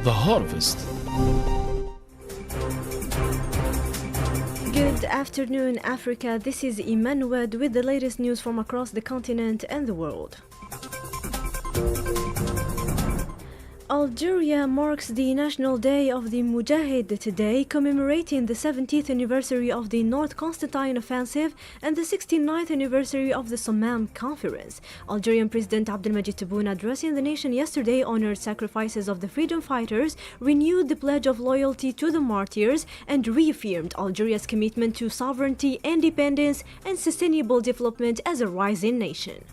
the harvest. Good afternoon, Africa. This is Imane Nouad with the latest news from across the continent and the world. Algeria marks the National Day of the Mujahid today, commemorating the 70th anniversary of the North Constantine Offensive and the 69th anniversary of the Sommam Conference. Algerian President Abdelmadjid Tebboune, addressing the nation yesterday, honored sacrifices of the freedom fighters, renewed the pledge of loyalty to the martyrs, and reaffirmed Algeria's commitment to sovereignty, independence, and sustainable development as a rising nation.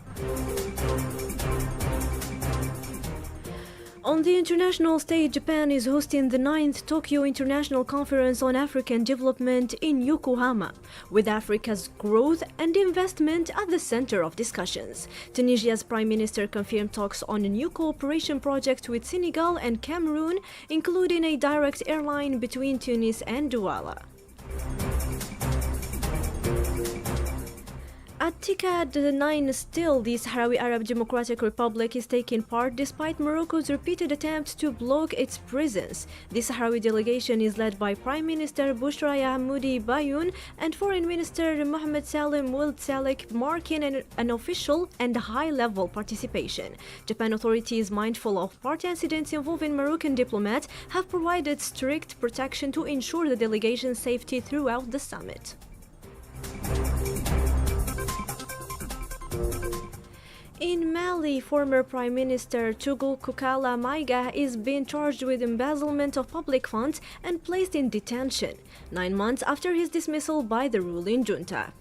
On the international stage, Japan is hosting the 9th Tokyo International Conference on African Development in Yokohama, with Africa's growth and investment at the center of discussions. Tunisia's Prime Minister confirmed talks on a new cooperation project with Senegal and Cameroon, including a direct airline between Tunis and Douala. At TICAD 9 still, the Sahrawi Arab Democratic Republic is taking part despite Morocco's repeated attempts to block its presence. The Sahrawi delegation is led by Prime Minister Bouchra Yahmoudi Bayoun and Foreign Minister Mohamed Salim Wild Salek, marking an official and high-level participation. Japan authorities, mindful of party incidents involving Moroccan diplomats, have provided strict protection to ensure the delegation's safety throughout the summit. In Mali, former Prime Minister Tugu Kukala Maiga is being charged with embezzlement of public funds and placed in detention 9 months after his dismissal by the ruling junta.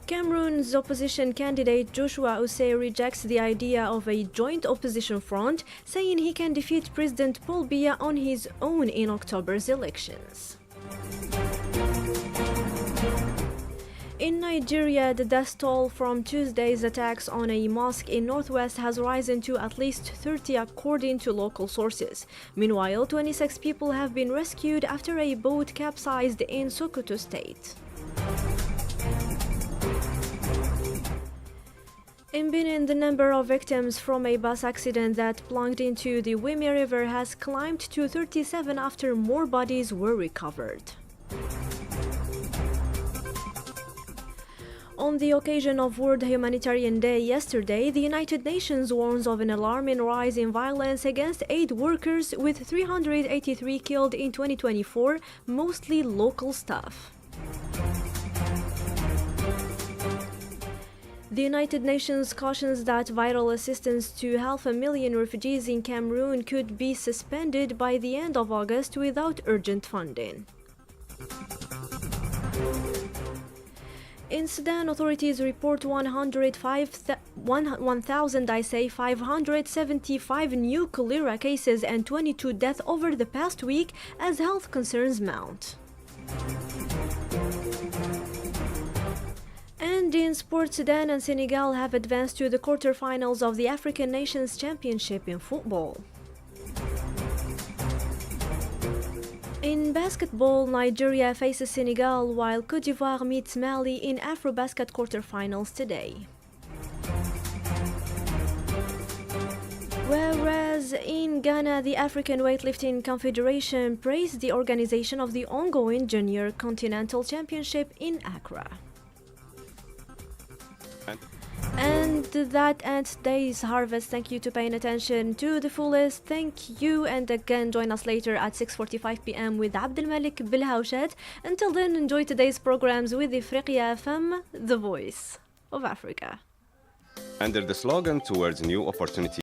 Cameroon's opposition candidate Joshua Osei rejects the idea of a joint opposition front, saying he can defeat President Paul Biya on his own in October's elections. In Nigeria, the death toll from Tuesday's attacks on a mosque in northwest has risen to at least 30 according to local sources. Meanwhile, 26 people have been rescued after a boat capsized in Sokoto State. In Benin, the number of victims from a bus accident that plunged into the Wemi River has climbed to 37 after more bodies were recovered. On the occasion of World Humanitarian Day yesterday, the United Nations warns of an alarming rise in violence against aid workers, with 383 killed in 2024, mostly local staff. The United Nations cautions that vital assistance to 500,000 refugees in Cameroon could be suspended by the end of August without urgent funding. In Sudan, authorities report 575 new cholera cases and 22 deaths over the past week as health concerns mount. And in sports, Sudan and Senegal have advanced to the quarterfinals of the African Nations Championship in football. In basketball, Nigeria faces Senegal while Côte d'Ivoire meets Mali in Afrobasket quarterfinals today. Whereas in Ghana, the African Weightlifting Confederation praised the organization of the ongoing Junior Continental Championship in Accra. And that ends today's harvest. Thank you to paying attention to the fullest. Thank you, and again join us later at 6:45 p.m. with Abdelmalik Bilhawshat. Until then, enjoy today's programs with Ifriqiya FM, the voice of Africa. Under the slogan towards new opportunities.